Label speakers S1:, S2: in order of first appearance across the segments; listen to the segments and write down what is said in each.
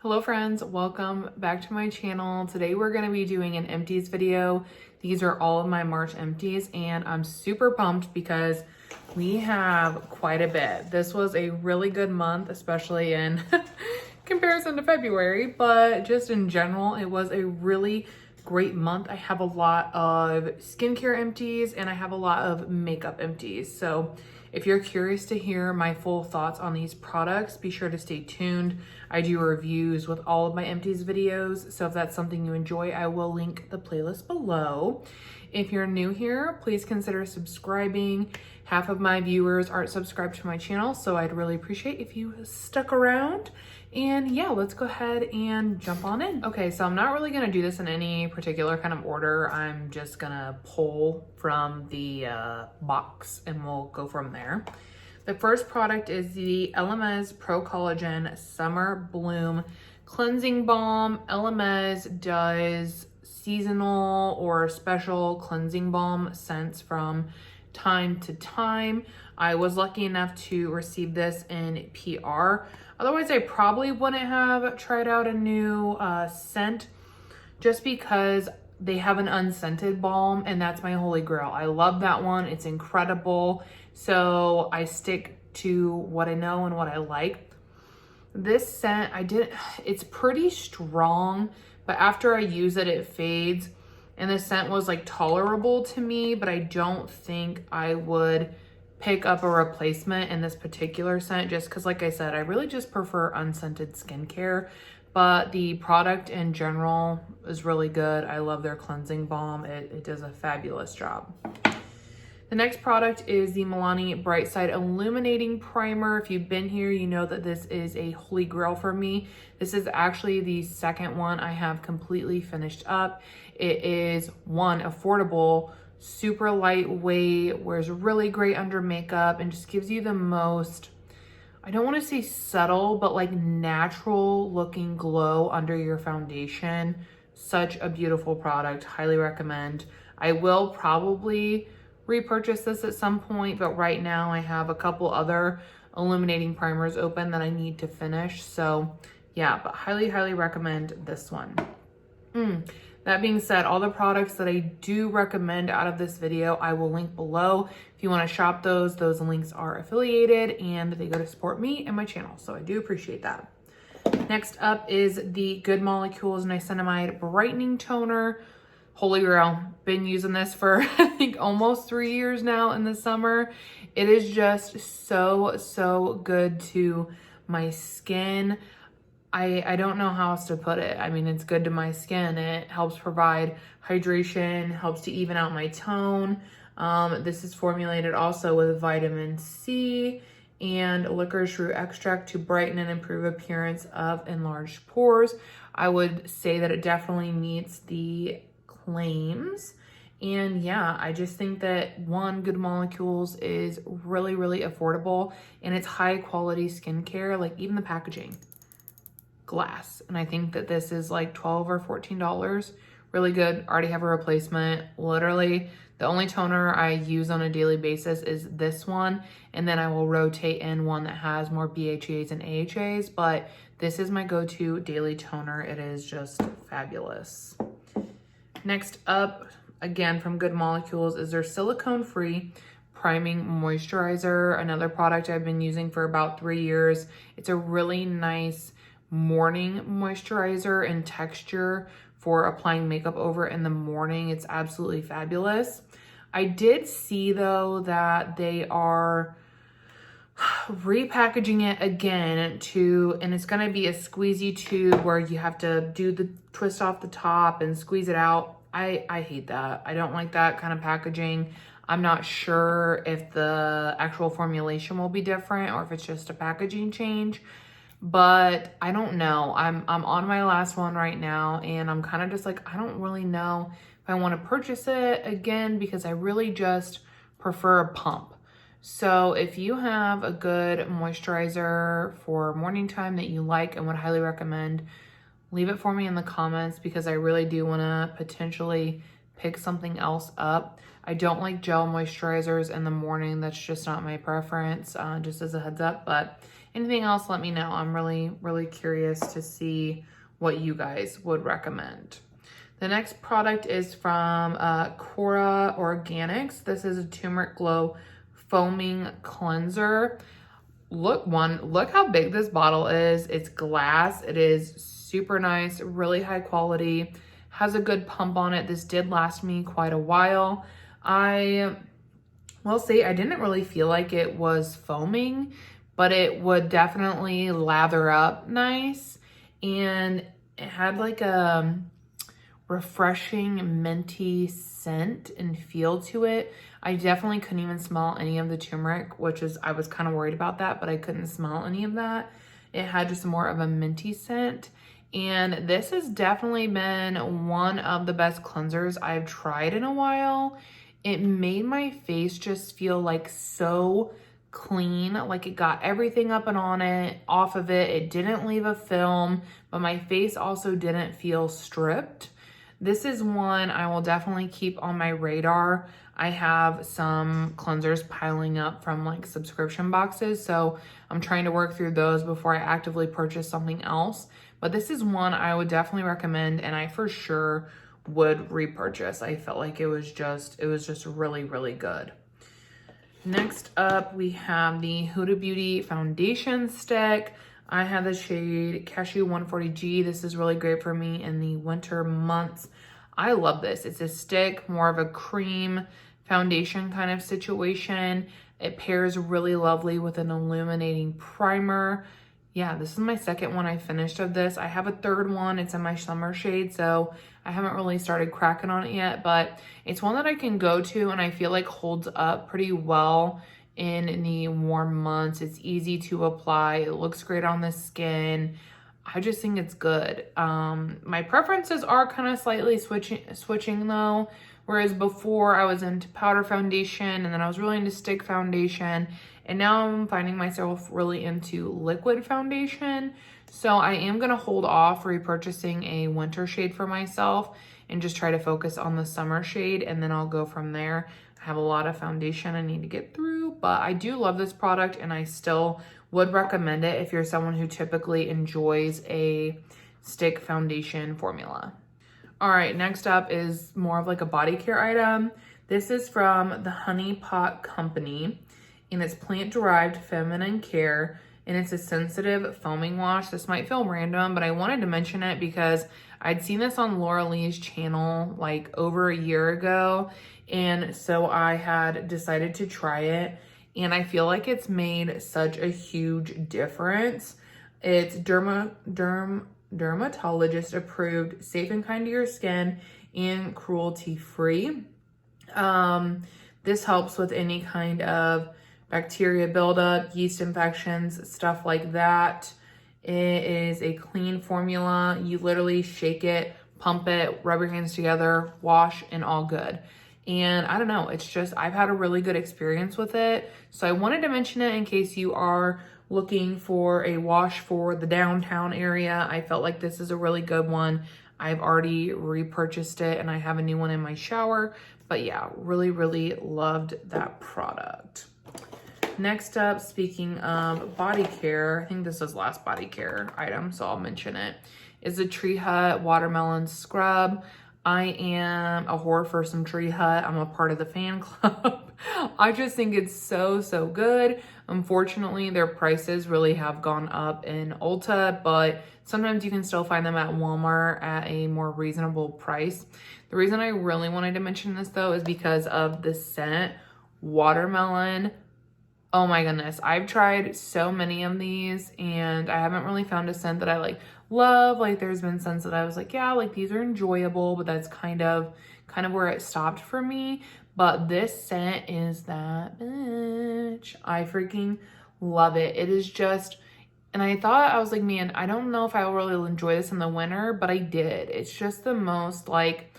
S1: Hello friends, welcome back to my channel. Today we're going to be doing an empties video. These are all of my March empties and I'm super pumped because we have quite a bit. This was a really good month, especially in comparison to February, but just in general, it was a really great month. I have a lot of skincare empties and I have a lot of makeup empties. So if you're curious to hear my full thoughts on these products, be sure to stay tuned. I do reviews with all of my empties videos, so if that's something you enjoy, I will link the playlist below. If you're new here, please consider subscribing. Half of my viewers aren't subscribed to my channel, so I'd really appreciate if you stuck around. And yeah, let's go ahead and jump on in. Okay, so I'm not really gonna do this in any particular kind of order. I'm just gonna pull from the box and we'll go from there. The first product is the LMS Pro Collagen Summer Bloom Cleansing Balm. LMS does seasonal or special cleansing balm scents from time to time. I was lucky enough to receive this in PR. Otherwise, I probably wouldn't have tried out a new scent just because they have an unscented balm and that's my holy grail. I love that one. It's incredible. So I stick to what I know and what I like. This scent, it's pretty strong, but after I use it, it fades. And the scent was like tolerable to me, but I don't think I would pick up a replacement in this particular scent just because, like I said, I really just prefer unscented skincare, but the product in general is really good. I love their cleansing balm. It does a fabulous job. The next product is the Milani Brightside Illuminating Primer. If you've been here, you know that this is a holy grail for me. This is actually the second one I have completely finished up. It is one, affordable, super lightweight, wears really great under makeup, and just gives you the most, I don't want to say subtle, but like natural looking glow under your foundation. Such a beautiful product. Highly recommend. I will probably repurchase this at some point, but right now I have a couple other illuminating primers open that I need to finish. So yeah, but highly recommend this one. That being said, all the products that I do recommend out of this video, I will link below. If you want to shop those links are affiliated and they go to support me and my channel. So I do appreciate that. Next up is the Good Molecules Nicinamide Brightening Toner. Holy grail. Been using this for I think almost 3 years now in the summer. It is just so good to my skin. I don't know how else to put it. I mean, it's good to my skin. It helps provide hydration, helps to even out my tone. This is formulated also with vitamin C and licorice root extract to brighten and improve appearance of enlarged pores. I would say that it definitely meets the claims. And yeah, I just think that one, Good Molecules is really affordable and it's high quality skincare, like even the packaging. Glass, and I think that this is like $12 or $14. Really good. Already have a replacement. Literally the only toner I use on a daily basis is this one, and then I will rotate in one that has more BHAs and AHAs, but this is my go-to daily toner. It is just fabulous. Next up, again from Good Molecules, is their silicone-free priming moisturizer, another product I've been using for about 3 years. It's a really nice morning moisturizer and texture for applying makeup over in the morning. It's absolutely fabulous. I did see though that they are repackaging it again and it's going to be a squeezy tube where you have to do the twist off the top and squeeze it out. I hate that. I don't like that kind of packaging. I'm not sure if the actual formulation will be different or if it's just a packaging change. But I don't know. I'm on my last one right now and I'm kind of just like, I don't really know if I want to purchase it again because I really just prefer a pump. So if you have a good moisturizer for morning time that you like and would highly recommend, leave it for me in the comments because I really do want to potentially pick something else up. I don't like gel moisturizers in the morning. That's just not my preference, just as a heads up. But anything else, let me know. I'm really, really curious to see what you guys would recommend. The next product is from Cora Organics. This is a Turmeric Glow Foaming Cleanser. Look how big this bottle is. It's glass. It is super nice, really high quality, has a good pump on it. This did last me quite a while. I will say I didn't really feel like it was foaming, but it would definitely lather up nice. And it had like a refreshing minty scent and feel to it. I definitely couldn't even smell any of the turmeric, I was kind of worried about that, but I couldn't smell any of that. It had just more of a minty scent. And this has definitely been one of the best cleansers I've tried in a while. It made my face just feel like so clean, like it got everything up and on it, off of it. It didn't leave a film, but my face also didn't feel stripped. This is one I will definitely keep on my radar. I have some cleansers piling up from like subscription boxes, so I'm trying to work through those before I actively purchase something else. But this is one I would definitely recommend, and I for sure would repurchase. I felt like it was just really, really good. Next up, we have the Huda Beauty Foundation Stick. I have the shade Cashew 140G. This is really great for me in the winter months. I love this. It's a stick, more of a cream foundation kind of situation. It pairs really lovely with an illuminating primer. Yeah, this is my second one I finished of this. I have a third one. It's in my summer shade, so I haven't really started cracking on it yet, but it's one that I can go to and I feel like holds up pretty well in the warm months. It's easy to apply. It looks great on the skin. I just think it's good. My preferences are kind of slightly switching though. Whereas before I was into powder foundation and then I was really into stick foundation. And now I'm finding myself really into liquid foundation. So I am gonna hold off repurchasing a winter shade for myself and just try to focus on the summer shade, and then I'll go from there. I have a lot of foundation I need to get through, but I do love this product and I still would recommend it if you're someone who typically enjoys a stick foundation formula. All right, next up is more of like a body care item. This is from the Honey Pot Company, and it's plant-derived feminine care, and it's a sensitive foaming wash. This might feel random, but I wanted to mention it because I'd seen this on Laura Lee's channel like over a year ago, and so I had decided to try it, and I feel like it's made such a huge difference. It's dermatologist approved, safe and kind to your skin, and cruelty free. This helps with any kind of bacteria buildup, yeast infections, stuff like that. It is a clean formula. You literally shake it, pump it, rub your hands together, wash, and all good. And I don't know, it's just, I've had a really good experience with it. So I wanted to mention it in case you are looking for a wash for the downtown area. I felt like this is a really good one. I've already repurchased it and I have a new one in my shower. But yeah, really, really loved that product. Next up, speaking of body care, I think this is last body care item, so I'll mention it, is the Tree Hut Watermelon Scrub. I am a whore for some Tree Hut. I'm a part of the fan club. I just think it's so, so good. Unfortunately, their prices really have gone up in Ulta, but sometimes you can still find them at Walmart at a more reasonable price. The reason I really wanted to mention this though is because of the scent, watermelon. Oh my goodness, I've tried so many of these and I haven't really found a scent that I like love. Like there's been scents that I was like, yeah, like these are enjoyable, but that's kind of where it stopped for me. But this scent is that bitch. I freaking love it. It is just, and I thought, I was like, man, I don't know if I will really enjoy this in the winter, but I did. It's just the most like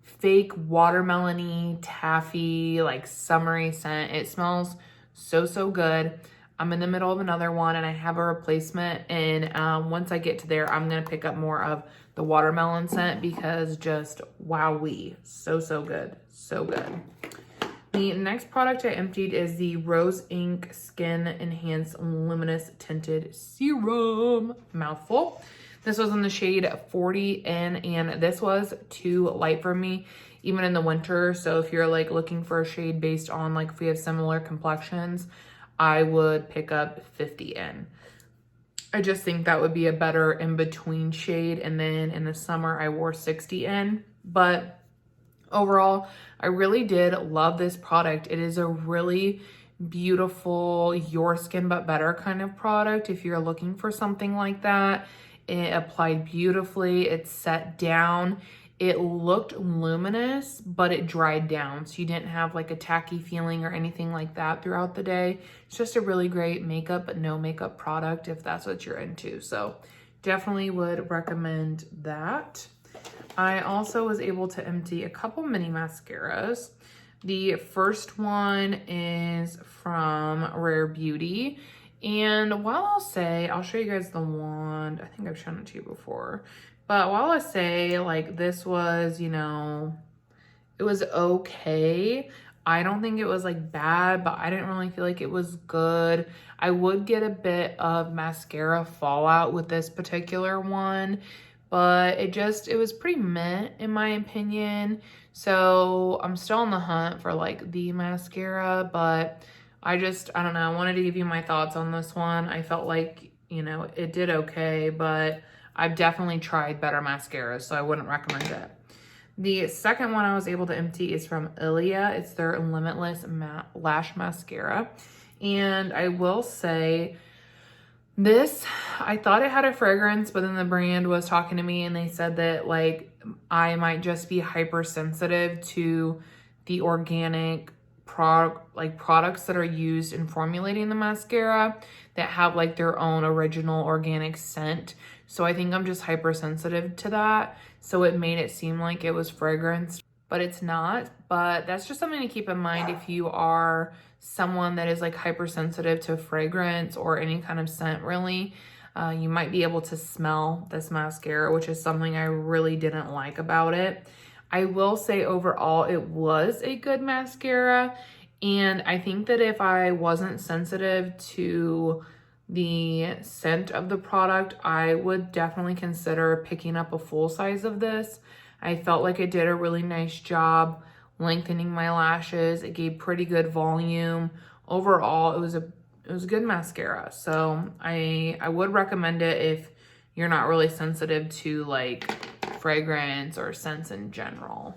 S1: fake watermelon-y, taffy, like summery scent. It smells so, so good. I'm in the middle of another one and I have a replacement, and once I get to there, I'm gonna pick up more of the watermelon scent because just wowee, so, so good, so good. The next product I emptied is the Rose Ink Skin Enhanced Luminous Tinted Serum. Mouthful. This was in the shade 40 in, and this was too light for me, even in the winter. So if you're like looking for a shade based on like if we have similar complexions, I would pick up 50 in. I just think that would be a better in-between shade. And then in the summer, I wore 60 in. But overall, I really did love this product. It is a really beautiful, your skin but better kind of product. If you're looking for something like that, it applied beautifully. It set down. It looked luminous, but it dried down. So you didn't have like a tacky feeling or anything like that throughout the day. It's just a really great makeup, but no makeup product if that's what you're into. So definitely would recommend that. I also was able to empty a couple mini mascaras. The first one is from Rare Beauty. And while I'll show you guys the wand. I think I've shown it to you before. But while I say like this was, you know, it was okay. I don't think it was like bad, but I didn't really feel like it was good. I would get a bit of mascara fallout with this particular one, but it was pretty meh in my opinion. So I'm still on the hunt for like the mascara, but I don't know. I wanted to give you my thoughts on this one. I felt like, you know, it did okay, but I've definitely tried better mascaras, so I wouldn't recommend it. The second one I was able to empty is from Ilia. It's their Limitless Lash Mascara. And I will say this, I thought it had a fragrance, but then the brand was talking to me and they said that like I might just be hypersensitive to the organic products that are used in formulating the mascara that have like their own original organic scent. So I think I'm just hypersensitive to that. So it made it seem like it was fragrance, but it's not. But that's just something to keep in mind if you are someone that is like hypersensitive to fragrance or any kind of scent really. You might be able to smell this mascara, which is something I really didn't like about it. I will say overall it was a good mascara, and I think that if I wasn't sensitive to the scent of the product, I would definitely consider picking up a full size of this. I felt like it did a really nice job lengthening my lashes. It gave pretty good volume. Overall, it was a good mascara. So I would recommend it if you're not really sensitive to like fragrance or scents in general.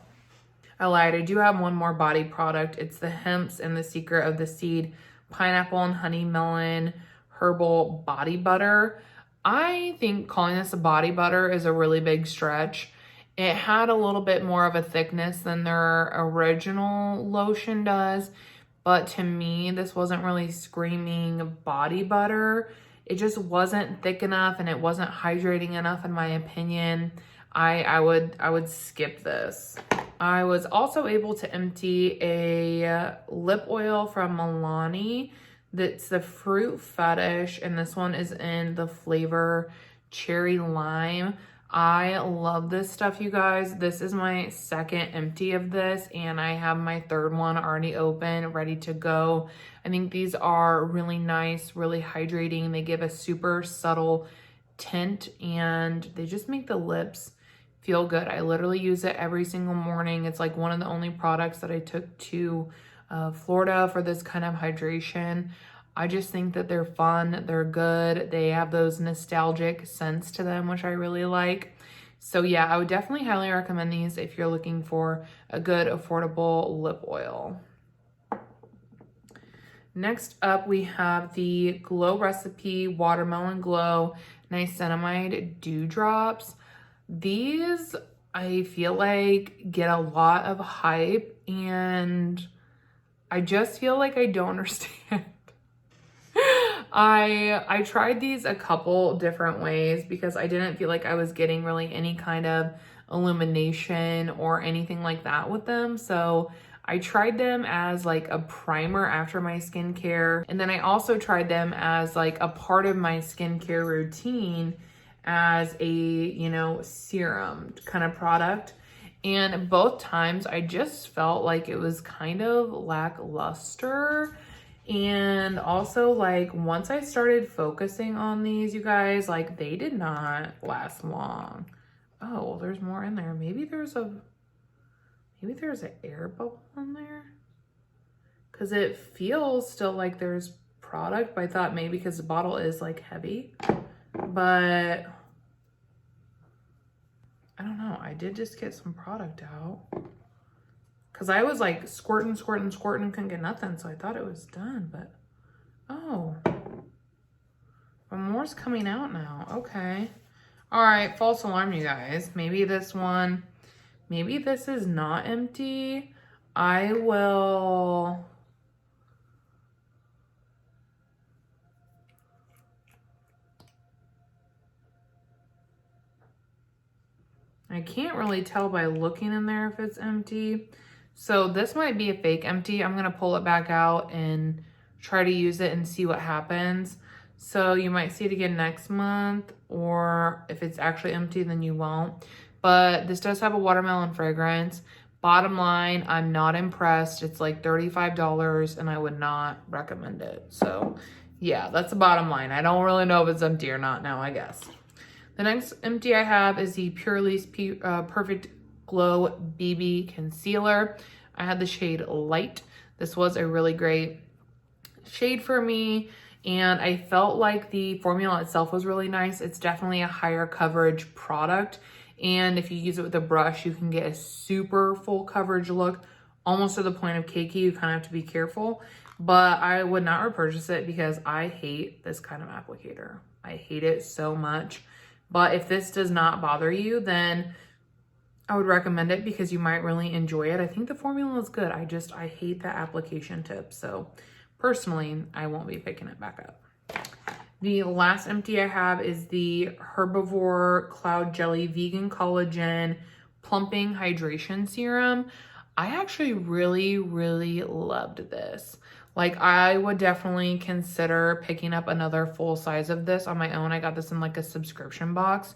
S1: I lied, I do have one more body product. It's the Hemps and the Secret of the Seed Pineapple and Honey Melon Herbal Body Butter. I think calling this a body butter is a really big stretch. It had a little bit more of a thickness than their original lotion does, but to me, this wasn't really screaming body butter. It just wasn't thick enough and it wasn't hydrating enough in my opinion. I would skip this. I was also able to empty a lip oil from Milani. That's the Fruit Fetish, and this one is in the flavor Cherry Lime. I love this stuff, you guys. This is my second empty of this, and I have my third one already open, ready to go. I think these are really nice, really hydrating. They give a super subtle tint, and they just make the lips feel good. I literally use it every single morning. It's like one of the only products that I took to Florida for this kind of hydration. I just think that they're fun, they're good, they have those nostalgic scents to them, which I really like. So yeah, I would definitely highly recommend these if you're looking for a good affordable lip oil. Next up, we have the Glow Recipe Watermelon Glow Nicinamide Dewdrops. These, I feel like, get a lot of hype, and I just feel like I don't understand. I tried these a couple different ways because I didn't feel like I was getting really any kind of illumination or anything like that with them. So I tried them as like a primer after my skincare. And then I also tried them as like a part of my skincare routine as a, you know, serum kind of product. And both times I just felt like it was kind of lackluster. And also, like, once I started focusing on these, you guys, like, they did not last long. Oh, well, there's more in there. Maybe there's an air bubble in there. Because it feels still like there's product, but I thought maybe because the bottle is, like, heavy. But I don't know. I did just get some product out. Because I was like squirting, couldn't get nothing. So I thought it was done, but oh. But more's coming out now. Okay. All right, false alarm, you guys. Maybe this is not empty. I can't really tell by looking in there if it's empty. So this might be a fake empty. I'm gonna pull it back out and try to use it and see what happens. So you might see it again next month, or if it's actually empty, then you won't. But this does have a watermelon fragrance. Bottom line, I'm not impressed. It's like $35 and I would not recommend it. So yeah, that's the bottom line. I don't really know if it's empty or not now, I guess. The next empty I have is the Purely's Perfect Glow BB Concealer. I had the shade Light. This was a really great shade for me, and I felt like the formula itself was really nice. It's definitely a higher coverage product, and if you use it with a brush, you can get a super full coverage look, almost to the point of cakey. You kind of have to be careful, but I would not repurchase it because I hate this kind of applicator. I hate it so much. But if this does not bother you, then I would recommend it because you might really enjoy it. I think the formula is good. I hate that application tip. So personally, I won't be picking it back up. The last empty I have is the Herbivore Cloud Jelly Vegan Collagen Plumping Hydration Serum. I actually really, really loved this. Like, I would definitely consider picking up another full size of this on my own. I got this in like a subscription box,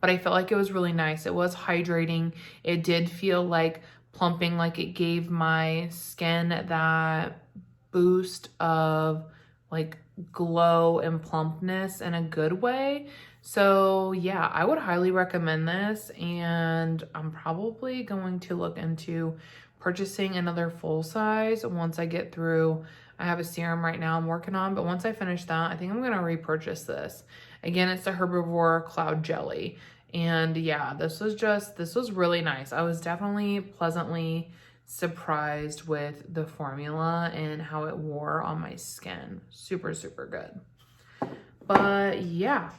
S1: but I felt like it was really nice. It was hydrating. It did feel like plumping, like it gave my skin that boost of like glow and plumpness in a good way. So yeah, I would highly recommend this, and I'm probably going to look into purchasing another full size once I get through. I have a serum right now I'm working on, but once I finish that, I think I'm gonna repurchase this. Again, it's the Herbivore Cloud Jelly. And yeah, this was really nice. I was definitely pleasantly surprised with the formula and how it wore on my skin. Super, super good. But yeah,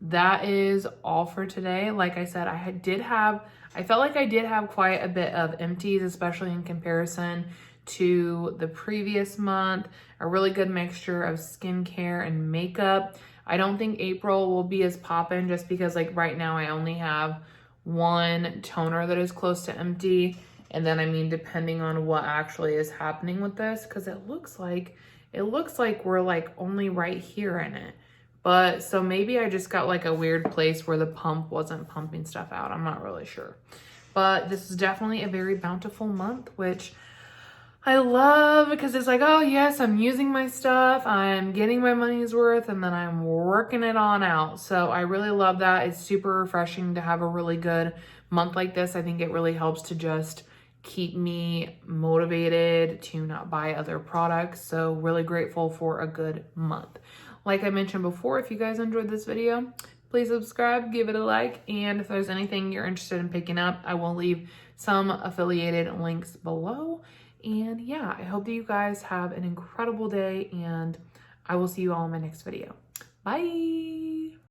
S1: that is all for today. Like I said, I felt like I did have quite a bit of empties, especially in comparison to the previous month. A really good mixture of skincare and makeup. I don't think April will be as poppin' just because like right now I only have one toner that is close to empty. And then, I mean, depending on what actually is happening with this, because it looks like we're like only right here in it. But so maybe I just got like a weird place where the pump wasn't pumping stuff out. I'm not really sure. But this is definitely a very bountiful month, which I love because it's like, oh yes, I'm using my stuff, I'm getting my money's worth, and then I'm working it on out. So I really love that. It's super refreshing to have a really good month like this. I think it really helps to just keep me motivated to not buy other products. So really grateful for a good month. Like I mentioned before, if you guys enjoyed this video, please subscribe, give it a like, and if there's anything you're interested in picking up, I will leave some affiliated links below. And yeah, I hope that you guys have an incredible day, and I will see you all in my next video. Bye!